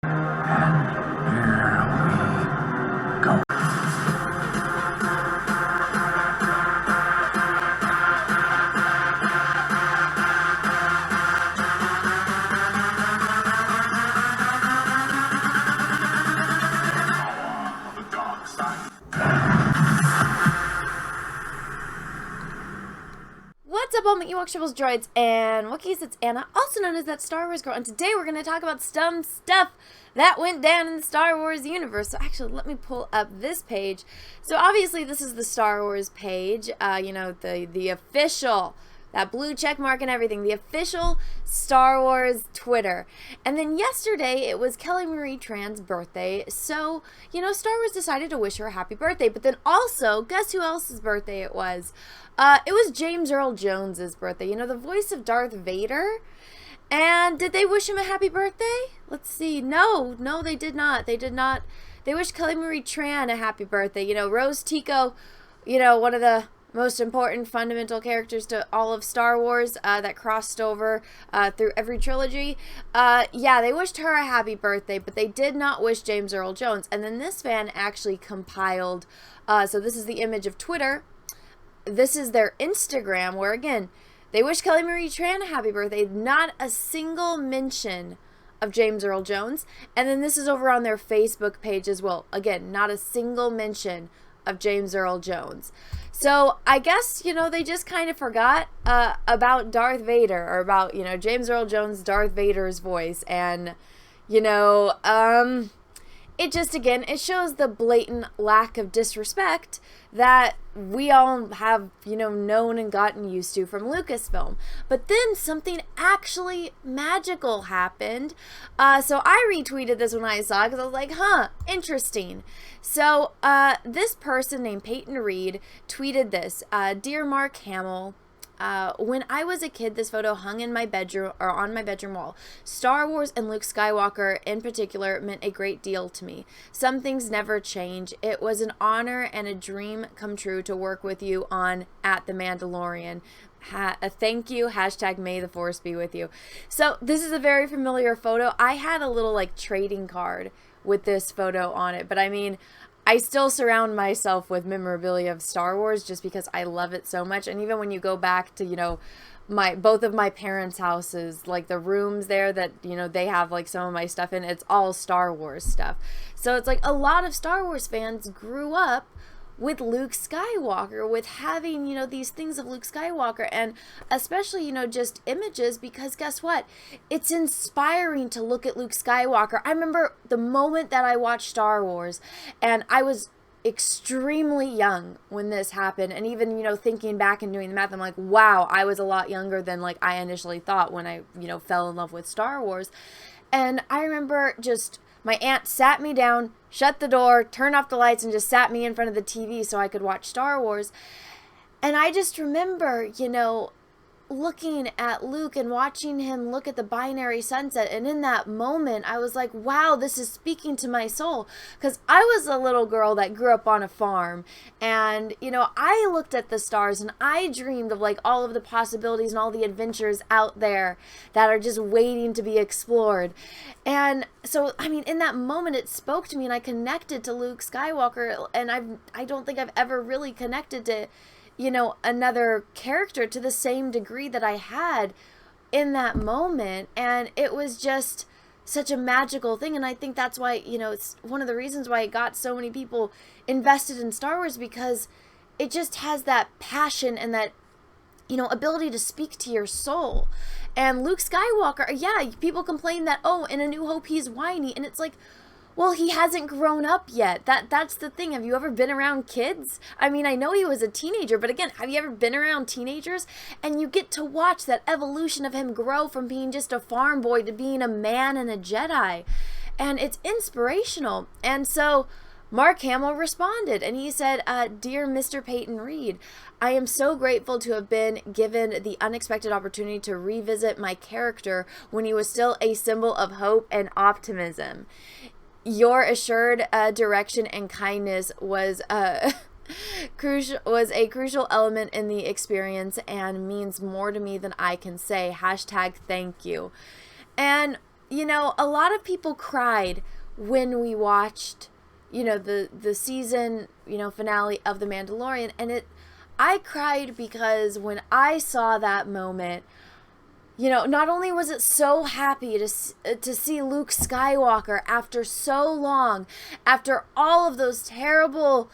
What's up, all my Ewok Shovels, droids, and Wookiees? It's Anna, also known as That Star Wars Girl, and today we're going to talk about some stuff that went down in the Star Wars universe. So actually, let me pull up this page. So obviously, this is the Star Wars page, the official, that blue check mark and everything, the official Star Wars Twitter. And then yesterday, it was Kelly Marie Tran's birthday, so, Star Wars decided to wish her a happy birthday. But then also, guess who else's birthday it was? It was James Earl Jones's birthday, the voice of Darth Vader. And did they wish him a happy birthday? Let's see. No, they did not. They did not. They wished Kelly Marie Tran a happy birthday. Rose Tico, one of the most important fundamental characters to all of Star Wars that crossed over through every trilogy. Yeah, they wished her a happy birthday, but they did not wish James Earl Jones. And then this fan actually compiled, so this is the image of Twitter. This is their Instagram, where again, they wish Kelly Marie Tran a happy birthday. Not a single mention of James Earl Jones. And then this is over on their Facebook page as well. Again, not a single mention of James Earl Jones. So I guess, they just kind of forgot about Darth Vader, or about, James Earl Jones, Darth Vader's voice. And, it just, again, it shows the blatant lack of disrespect that we all have, known and gotten used to from Lucasfilm. But then something actually magical happened. So I retweeted this when I saw it, because I was like, interesting. So this person named Peyton Reed tweeted this. Dear Mark Hamill, when I was a kid, this photo hung in my bedroom, or on my bedroom wall. Star Wars and Luke Skywalker in particular meant a great deal to me. Some things never change. It was an honor and a dream come true to work with you on At the Mandalorian. Thank you. # May the Force be with you. So this is a very familiar photo. I had a little trading card with this photo on it, but I mean, I still surround myself with memorabilia of Star Wars just because I love it so much. And even when you go back to, both of my parents' houses, like the rooms there that, they have some of my stuff in, it's all Star Wars stuff. So it's a lot of Star Wars fans grew up with Luke Skywalker, with having, these things of Luke Skywalker, and especially, just images, because guess what? It's inspiring to look at Luke Skywalker. I remember the moment that I watched Star Wars, and I was extremely young when this happened, and even, thinking back and doing the math, I'm like, wow, I was a lot younger than, I initially thought when I, fell in love with Star Wars. And I remember just, my aunt sat me down, shut the door, turned off the lights, and just sat me in front of the TV so I could watch Star Wars. And I just remember, looking at Luke and watching him look at the binary sunset. And in that moment, I was like, wow, this is speaking to my soul. Because I was a little girl that grew up on a farm. And, I looked at the stars and I dreamed of all of the possibilities and all the adventures out there that are just waiting to be explored. And so, I mean, in that moment, it spoke to me and I connected to Luke Skywalker. And I don't think I've ever really connected to another character to the same degree that I had in that moment. And it was just such a magical thing. And I think that's why, it's one of the reasons why it got so many people invested in Star Wars, because it just has that passion and that, ability to speak to your soul. And Luke Skywalker, yeah, people complain that, oh, in A New Hope, he's whiny. And it's like, well, he hasn't grown up yet. That's the thing. Have you ever been around kids? I mean, I know he was a teenager, but again, have you ever been around teenagers? And you get to watch that evolution of him grow from being just a farm boy to being a man and a Jedi. And it's inspirational. And so Mark Hamill responded, and he said, Dear Mr. Peyton Reed, I am so grateful to have been given the unexpected opportunity to revisit my character when he was still a symbol of hope and optimism. Your assured direction and kindness was a crucial element in the experience and means more to me than I can say. # thank you. And you know, a lot of people cried when we watched, you know, the season, you know, finale of The Mandalorian, and I cried because when I saw that moment, you know, not only was it so happy to see Luke Skywalker after so long, after all of those terrible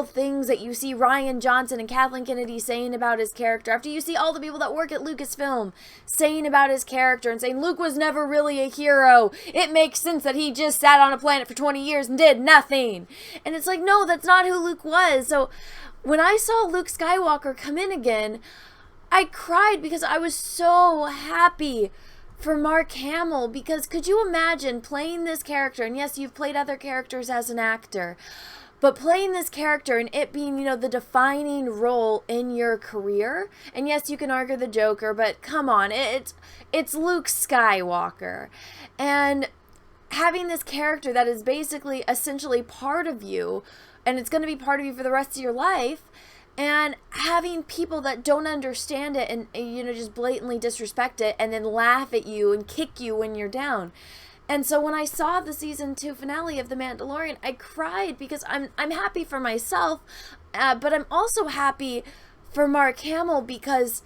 things that you see Rian Johnson and Kathleen Kennedy saying about his character, after you see all the people that work at Lucasfilm saying about his character and saying Luke was never really a hero, it makes sense that he just sat on a planet for 20 years and did nothing. And it's like, no, that's not who Luke was. So when I saw Luke Skywalker come in again, I cried because I was so happy for Mark Hamill, because could you imagine playing this character, and yes, you've played other characters as an actor, but playing this character and it being, you know, the defining role in your career, and yes, you can argue the Joker, but come on, it's Luke Skywalker, and having this character that is basically essentially part of you, and it's going to be part of you for the rest of your life, and having people that don't understand it and, you know, just blatantly disrespect it and then laugh at you and kick you when you're down. And so when I saw the season 2 finale of The Mandalorian, I cried because I'm happy for myself, but I'm also happy for Mark Hamill because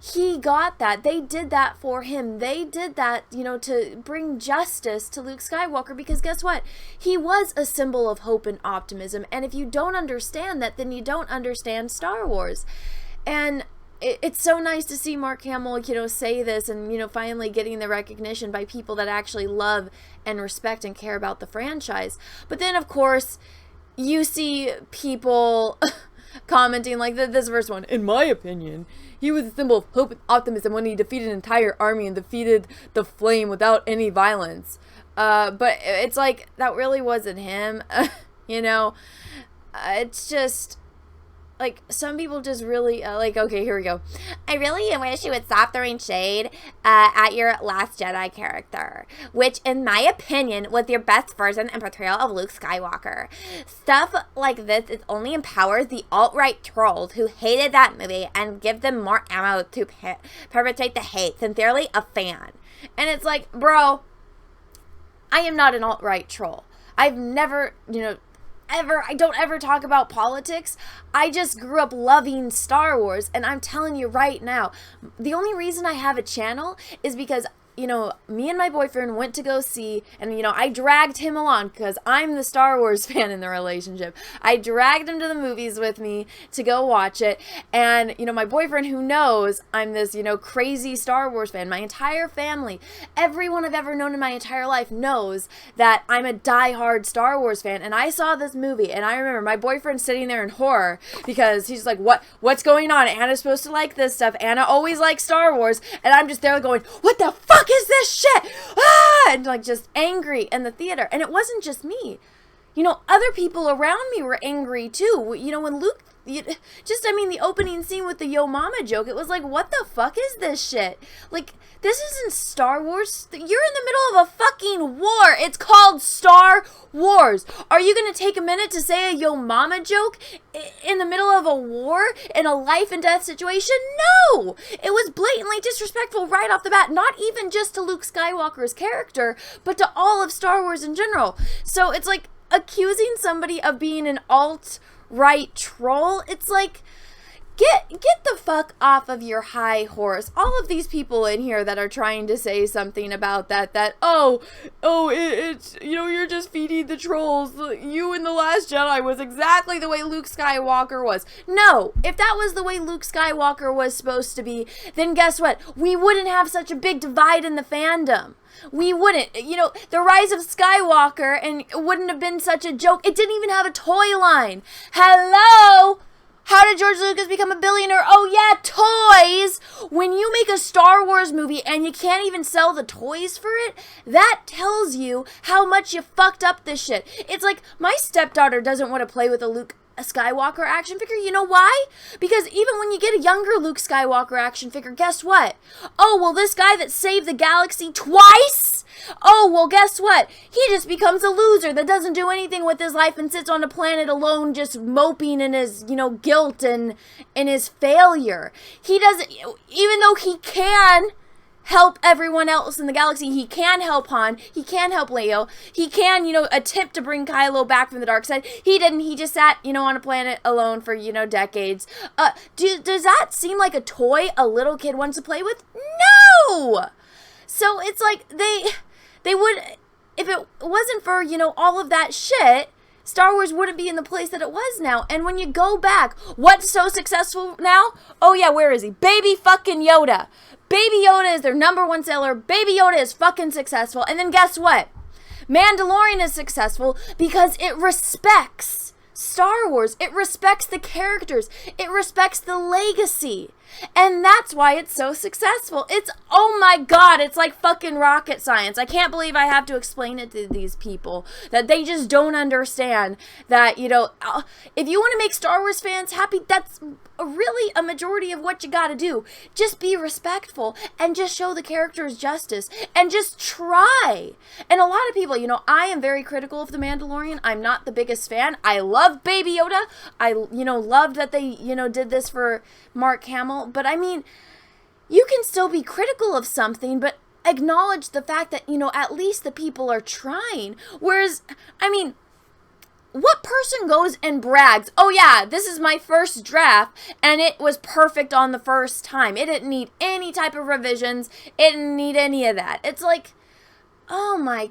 he got that. They did that for him. They did that, you know, to bring justice to Luke Skywalker, because guess what? He was a symbol of hope and optimism. And if you don't understand that, then you don't understand Star Wars. And it's so nice to see Mark Hamill, you know, say this and, you know, finally getting the recognition by people that actually love and respect and care about the franchise. But then, of course, you see people commenting like this first one, in my opinion, he was a symbol of hope and optimism when he defeated an entire army and defeated the Flame without any violence. But it's like, that really wasn't him. You know, it's just like, some people just really, like, okay, here we go. I really wish you would stop throwing shade at your Last Jedi character, which, in my opinion, was your best version and portrayal of Luke Skywalker. Stuff like this is only empowers the alt-right trolls who hated that movie and give them more ammo to perpetrate the hate. Sincerely, a fan. And it's like, bro, I am not an alt-right troll. I've never, you know, I don't ever talk about politics. I just grew up loving Star Wars, and I'm telling you right now, the only reason I have a channel is because, you know, me and my boyfriend went to go see, and, you know, I dragged him along because I'm the Star Wars fan in the relationship. I dragged him to the movies with me to go watch it, and, you know, my boyfriend, who knows I'm this, you know, crazy Star Wars fan, my entire family, everyone I've ever known in my entire life knows that I'm a diehard Star Wars fan, and I saw this movie, and I remember my boyfriend sitting there in horror because he's like, what's going on? Anna's supposed to like this stuff. Anna always likes Star Wars, and I'm just there going, what the fuck is this shit? Ah! And like just angry in the theater. And it wasn't just me. You know, other people around me were angry too. You know, when Luke, the opening scene with the Yo Mama joke, it was like, what the fuck is this shit? Like, this isn't Star Wars. You're in the middle of a fucking war. It's called Star Wars. Are you going to take a minute to say a Yo Mama joke in the middle of a war, in a life and death situation? No! It was blatantly disrespectful right off the bat, not even just to Luke Skywalker's character, but to all of Star Wars in general. So it's like accusing somebody of being an alt-right troll. It's like, get the fuck off of your high horse. All of these people in here that are trying to say something about that it's, you know, you're just feeding the trolls. You in The Last Jedi was exactly the way Luke Skywalker was. No, if that was the way Luke Skywalker was supposed to be, then guess what? We wouldn't have such a big divide in the fandom. We wouldn't. You know, The Rise of Skywalker, and it wouldn't have been such a joke. It didn't even have a toy line. Hello? How did George Lucas become a billionaire? Oh yeah, toys! When you make a Star Wars movie and you can't even sell the toys for it, that tells you how much you fucked up this shit. It's like, my stepdaughter doesn't want to play with a Luke Skywalker action figure. You know why? Because even when you get a younger Luke Skywalker action figure, guess what? Oh, well, this guy that saved the galaxy twice? Oh, well, guess what? He just becomes a loser that doesn't do anything with his life and sits on a planet alone just moping in his, you know, guilt and in his failure. He doesn't, even though he can help everyone else in the galaxy. He can help Han. He can help Leo. He can, attempt to bring Kylo back from the dark side. He didn't. He just sat, on a planet alone for, decades. Does that seem like a toy a little kid wants to play with? No! So it's like they would, if it wasn't for, all of that shit, Star Wars wouldn't be in the place that it was now. And when you go back, what's so successful now? Oh yeah, where is he? Baby fucking Yoda. Baby Yoda is their #1 seller. Baby Yoda is fucking successful. And then guess what? Mandalorian is successful because it respects Star Wars. It respects the characters. It respects the legacy. And that's why it's so successful. It's, oh my God, it's like fucking rocket science. I can't believe I have to explain it to these people, that they just don't understand that, if you want to make Star Wars fans happy, that's really a majority of what you got to do. Just be respectful and just show the characters justice and just try. And a lot of people, I am very critical of The Mandalorian. I'm not the biggest fan. I love Baby Yoda. I, loved that they, did this for Mark Hamill. But I mean, you can still be critical of something, but acknowledge the fact that, at least the people are trying. Whereas, I mean, what person goes and brags, oh yeah, this is my first draft, and it was perfect on the first time. It didn't need any type of revisions. It didn't need any of that. It's like, oh my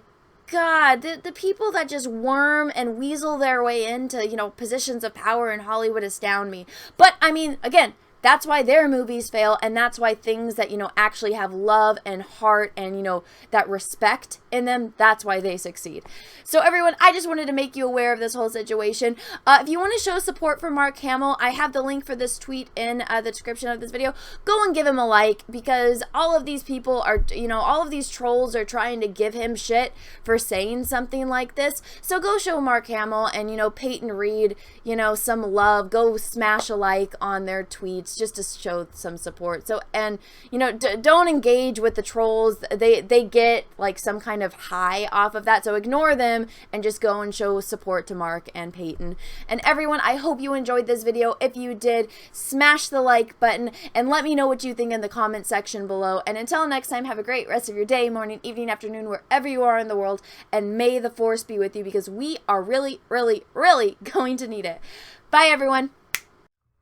God, the people that just worm and weasel their way into, positions of power in Hollywood astound me. But, I mean, again, that's why their movies fail, and that's why things that, actually have love and heart and, that respect in them, that's why they succeed. So, everyone, I just wanted to make you aware of this whole situation. If you want to show support for Mark Hamill, I have the link for this tweet in the description of this video. Go and give him a like, because all of these people are, all of these trolls are trying to give him shit for saying something like this. So, go show Mark Hamill and, Peyton Reed, some love. Go smash a like on their tweets, just to show some support. So, and don't engage with the trolls. They get like some kind of high off of that, so ignore them and just go and show support to Mark and Peyton. And everyone, I hope you enjoyed this video. If you did, smash the like button and let me know what you think in the comment section below. And until next time, have a great rest of your day, morning, evening, afternoon, wherever you are in the world, and may the force be with you, because we are really, really, really going to need it. Bye, everyone.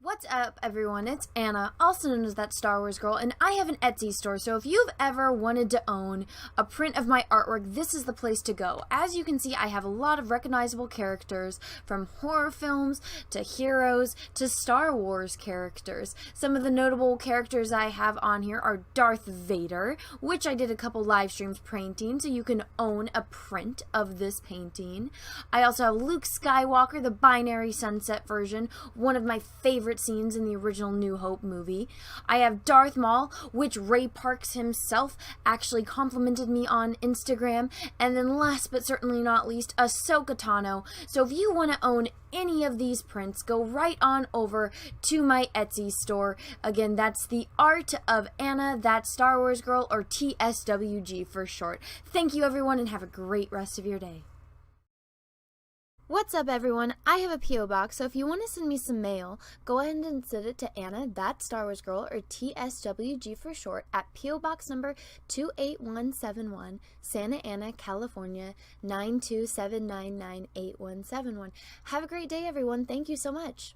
What's up, everyone? It's Anna, also known as That Star Wars Girl, and I have an Etsy store, so if you've ever wanted to own a print of my artwork, this is the place to go. As you can see, I have a lot of recognizable characters, from horror films to heroes to Star Wars characters. Some of the notable characters I have on here are Darth Vader, which I did a couple live streams painting, so you can own a print of this painting. I also have Luke Skywalker, the binary sunset version, one of my favorite scenes in the original New Hope movie. I have Darth Maul, which Ray Parks himself actually complimented me on Instagram. And then last but certainly not least, Ahsoka Tano. So if you want to own any of these prints, go right on over to my Etsy store. Again, that's the Art of Anna, That Star Wars Girl, or TSWG for short. Thank you, everyone, and have a great rest of your day. What's up, everyone? I have a P.O. box, so if you want to send me some mail, go ahead and send it to Anna, That Star Wars Girl, or TSWG for short, at P.O. Box number 28171, Santa Ana, California, 927998171. Have a great day, everyone. Thank you so much.